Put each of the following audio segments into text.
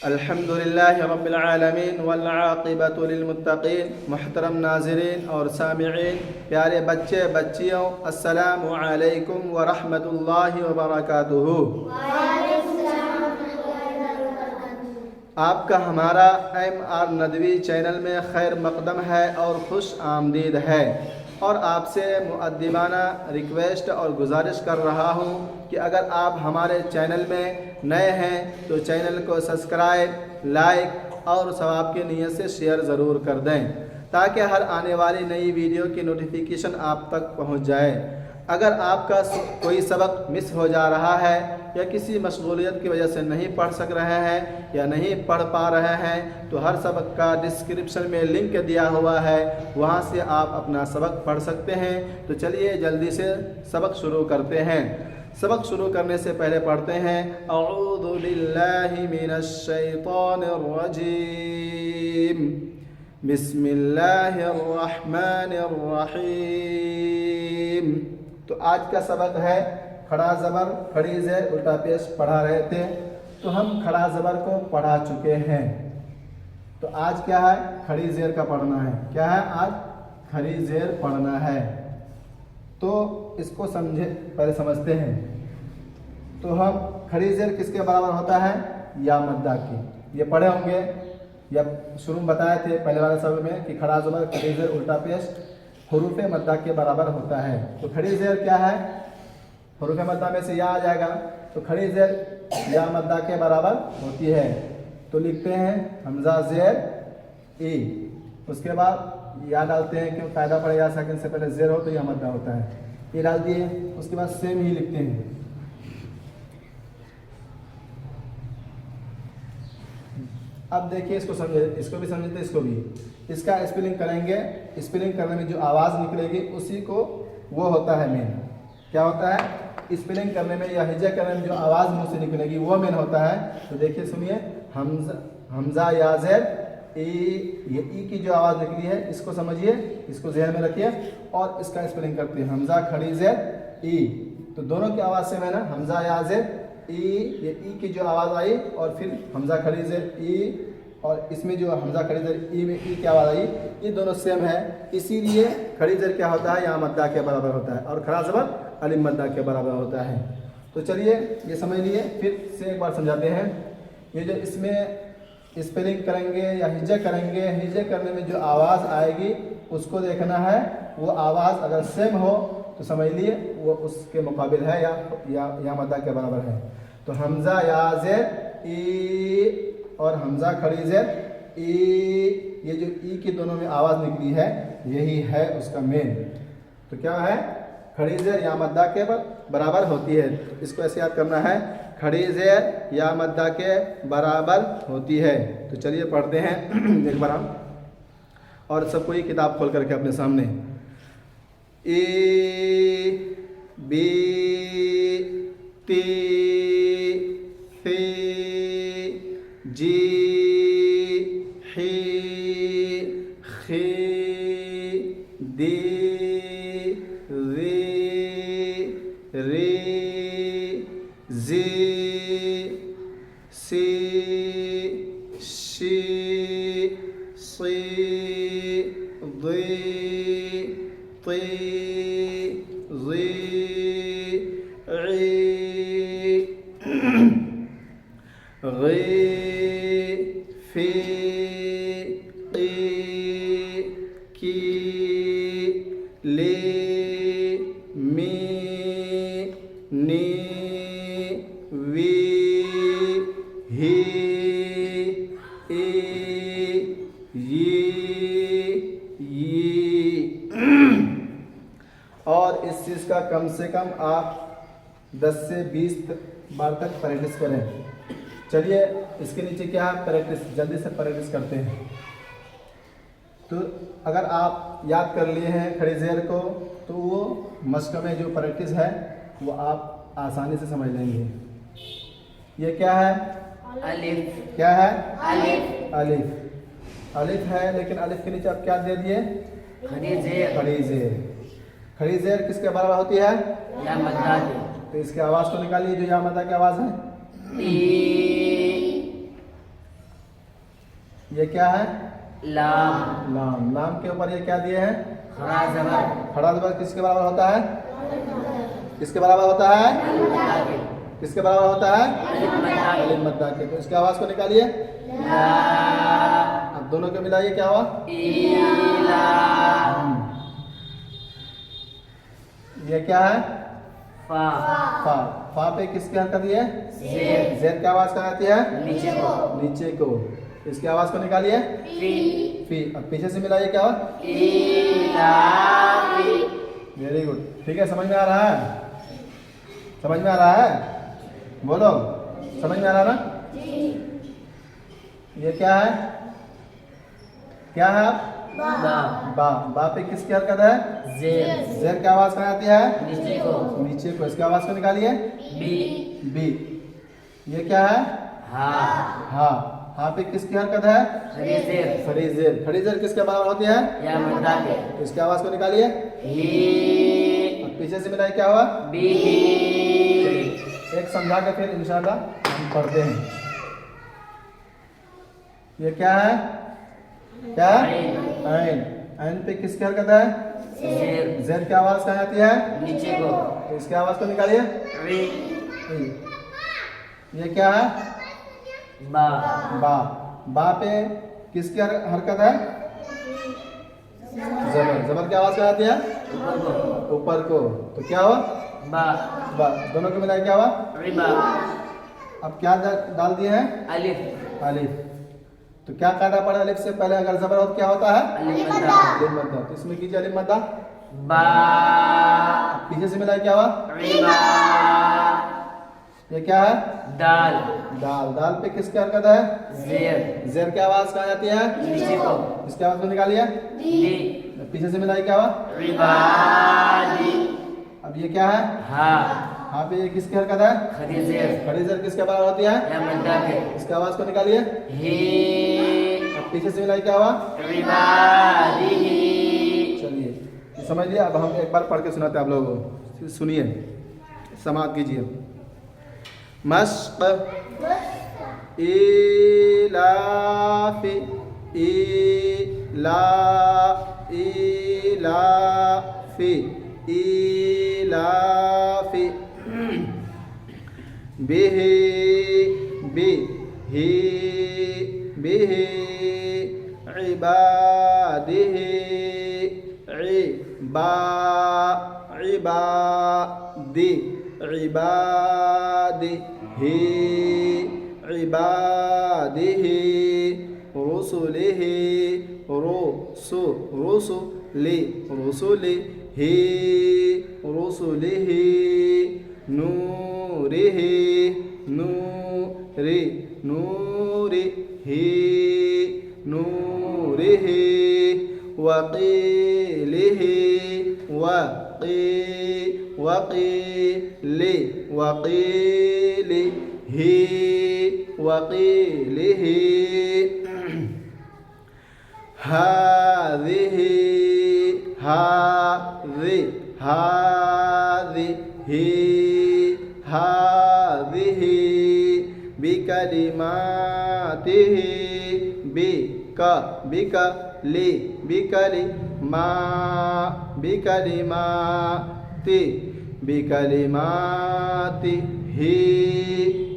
अल्हम्दुलिल्लाहि रब्बिल आलमीन वल आक़िबतु लिल मुत्तक़ीन। मुहतरम नाज़रीन और सामिईन, प्यारे बच्चे बच्चियों, अस्सलामु अलैकुम व रहमतुल्लाहि व बरकातुहू। आपका हमारा MR नदवी चैनल में खैर मकदम है और खुश आमदीद है। और आपसे मुअद्दिबाना रिक्वेस्ट और गुजारिश कर रहा हूँ कि अगर आप हमारे चैनल में नए हैं तो चैनल को सब्सक्राइब, लाइक और सवाब की नीयत से शेयर ज़रूर कर दें ताकि हर आने वाली नई वीडियो की नोटिफिकेशन आप तक पहुँच जाए। अगर आपका कोई सबक मिस हो जा रहा है या किसी मशगूलियत की वजह से नहीं पढ़ सक रहे हैं या नहीं पढ़ पा रहे हैं तो हर सबक का डिस्क्रिप्शन में लिंक दिया हुआ है, वहां से आप अपना सबक पढ़ सकते हैं। तो चलिए जल्दी से सबक शुरू करते हैं। सबक शुरू करने से पहले पढ़ते हैं अऊज़ु बिल्लाहि मिनश शैतानिर रजीम, बिस्मिल्लाहिर रहमानिर रहीम। तो आज का सबक है खड़ा ज़बर खड़ी ज़ेर उल्टा पेश पढ़ा रहे थे, तो हम खड़ा ज़बर को पढ़ा चुके हैं। तो आज क्या है, खड़ी ज़ेर का पढ़ना है। क्या है, आज खड़ी ज़ेर पढ़ना है। तो इसको समझे, पहले समझते हैं। तो हम खड़ी ज़ेर किसके बराबर होता है, या मद्दा की। ये पढ़े होंगे या शुरू में बताए थे पहले वाले सबक में कि खड़ा ज़बर खड़ी ज़ेर उल्टा पेश हुरूफ़े मद्दा के बराबर होता है। तो खड़ी ज़ेर क्या है, हुरूफ़े मद्दा में से या आ जाएगा, तो खड़ी ज़ेर या मद्दा के बराबर होती है। तो लिखते हैं हमज़ा ज़ेर ई, उसके बाद या डालते हैं, क्यों फ़ायदा पड़ेगा, सेकंड से पहले ज़ेर हो तो या मद्दा होता है, ये डाल दिए। उसके बाद सेम ही लिखते हैं। अब देखिए इसको समझे, इसको भी समझते, इसको भी। इसका स्पेलिंग करेंगे, स्पेलिंग करने में जो आवाज़ निकलेगी उसी को वो होता है मेन। क्या होता है, स्पेलिंग करने में या हिजा करने में जो आवाज़ मुँह से निकलेगी वो मेन होता है। तो देखिए सुनिए, हमज़ा या ज़ेर ई, ये ई की जो आवाज़ निकली है इसको समझिए, इसको ज़हन में रखिए और इसका स्पेलिंग करते हैं हमज़ा खड़ी ज़ेर ई। तो दोनों की आवाज़ से मैं ना हमज़ा या ज़ेर ई, ये ई की जो आवाज़ आई और फिर हमज़ा खड़ी ज़ेर ई, और इसमें जो हमज़ा खड़ी ज़ेर ई में ई की आवाज़ आई, ये दोनों सेम है। इसीलिए खड़ी ज़ेर क्या होता है, या मद्दा के बराबर होता है, और खड़ा ज़बर अलिफ मद्दा के बराबर होता है। तो चलिए ये समझ लिए, फिर से एक बार समझाते हैं। ये जो इसमें स्पेलिंग करेंगे या हिज्जा करेंगे, हिज्जा करने में जो आवाज़ आएगी उसको देखना है। वो आवाज़ अगर सेम हो तो समझ लिए वो उसके मुकाबिल है या मद्दा के बराबर है। तो हमज़ा या ज़ेर ई और हमज़ा खड़ी ज़ेर ई, ये जो ई की दोनों में आवाज़ निकली है यही है उसका मेन। तो क्या है, खड़ी ज़ेर या मद्दा के बराबर होती है। इसको ऐसे याद करना है, खड़ी ज़ेर या मद्दा के बराबर होती है। तो चलिए पढ़ते हैं एक बार हम, और सबको ये किताब खोल करके अपने सामने। ए बी ती सी जी ही खी दी री जी सी शी सी दी ती ज़ी ग़ी फी क़ी की ली मी नी वी ही ई ये। और इस चीज़ का कम से कम आप 10 से 20 बार तक प्रैक्टिस करें। चलिए इसके नीचे क्या है, प्रैक्टिस, जल्दी से प्रैक्टिस करते हैं। तो अगर आप याद कर लिए हैं खड़ी ज़ेर को तो वो मश्क में जो प्रैक्टिस है वो आप आसानी से समझ लेंगे। ये क्या है, अलिफ। क्या है, अलिफ। अलिफ। अलिफ है, लेकिन अलिफ के नीचे आप क्या दे दिए, खड़ी ज़ेर। खड़ी ज़ेर। खड़ी ज़ेर किसके बराबर होती है, या मद्दा की। तो इसकी आवाज़ को निकालिए जो या मद्दा की आवाज़ है। ये क्या है? लाम लाम। लाम के ऊपर ये क्या दिए हैं? खड़ा जबर खड़ा जबर किसके बराबर होता है? किसके बराबर होता है? किसके बराबर होता है? अलिफ मद्दा के। तो इसकी आवाज को निकालिए। अब दोनों को मिलाइए, क्या हुआ? ये क्या है? फा फा। फा पे किसकी हरकत है? जेर जेर की आवाज कहाँ आती है? नीचे को नीचे को। इसकी आवाज को निकालिए। फी फी। अब पीछे से मिलाइए, क्या हुआ? इलाफी वेरी गुड। ठीक है, समझ में आ रहा है? समझ में आ रहा है? बोलो, समझ में आ रहा ना? ये क्या है? क्या है? बा बा। बा पे किसकी हरकत है? जेर जेर की आवाज कहाँ आती है? नीचे को नीचे को। इसकी आवाज को निकालिए। B B. ये क्या है? हा हा। हा पे किसकी हरकत है? खड़ी जेर खड़ी जेर। खड़ी जेर किसके बराबर होती है? या मद्दा के इसकी आवाज को निकालिए। ही और पीछे से मिलाइए, क्या हुआ? बी एक समझा के फिर इंशाल्लाह हम पढ़ते हैं। ये क्या है? क्या? ऐन। ऐन पे किसकी हरकत है? जेर जेर की आवाज कहाँ आती है? नीचे को तो इसकी आवाज को निकालिए। री ये क्या है? बा बा। बा पे किसकी हरकत है? जबर। जबर की आवाज कहाँ आती है? ऊपर को ऊपर को। तो क्या हुआ? बा बा। दोनों को मिलाए, क्या हुआ? रिबा अब क्या डाल दिए हैं? अलिफ अलिफ। तो क्या कायदा पड़ा अलिफ से पहले? अगर जबर हो तो क्या होता है? अलिफ मद्दा अलिफ मद्दा। तो इसमें कीजिए अलिफ मद्दा। बा पीछे से मिलाए, क्या हुआ? रिबा ये क्या है? दाल दाल। दाल पे किसकी हरकत है? जेर जेर की आवाज कहाँ आती है? नीचे को इसकी आवाज को निकालिए। दी पीछे से मिलाइए, क्या हुआ? रिबादी अब ये क्या है? हा हाँ पे ये किसकी हरकत है? खड़ी जेर खड़ी जेर किसके बराबर होती है? या मद्दा के इसकी आवाज को निकालिए। ही अब पीछे से मिलाइए, क्या हुआ? रिबादी चलिए, ये समझ लिया। अब हम एक बार पढ़ के सुनाते हैं आप लोगों को। सुनिए, समाप्त कीजिए। मश्क इलाफी इलाफी इलाफी बिही बिही बिही इबादिही इबादी इबादिही इबादिही रुसुलिही रुसुलिही रुसुलिही नूरिही नूरिही नूरिही वक़ीलिही वक़ीलिही हाज़िही बिकलिमातिही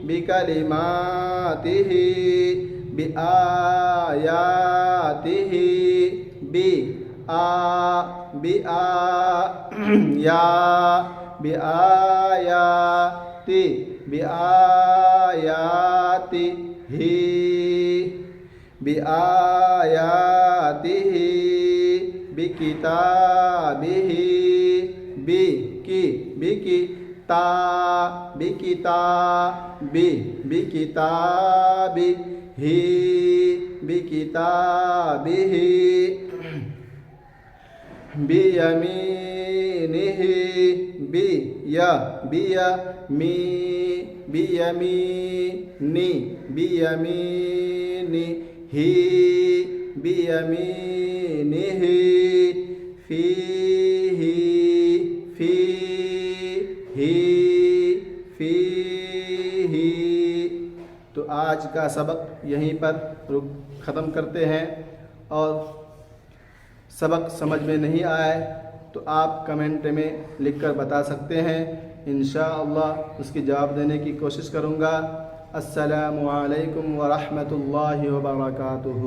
बिकलिमातिही बिआयातिही बिआयातिही बिकिताबिही बिकिताबिही बियमीनिही बियमीनिही फीही। तो आज आज का सबक यहीं पर ख़त्म करते हैं। और सबक समझ में नहीं आए तो आप कमेंट में लिखकर बता सकते हैं, इंशाअल्लाह उसकी जवाब देने की कोशिश करूँगा। अस्सलामु अलैकुम व रहमतुल्लाहि व बरकातुहू।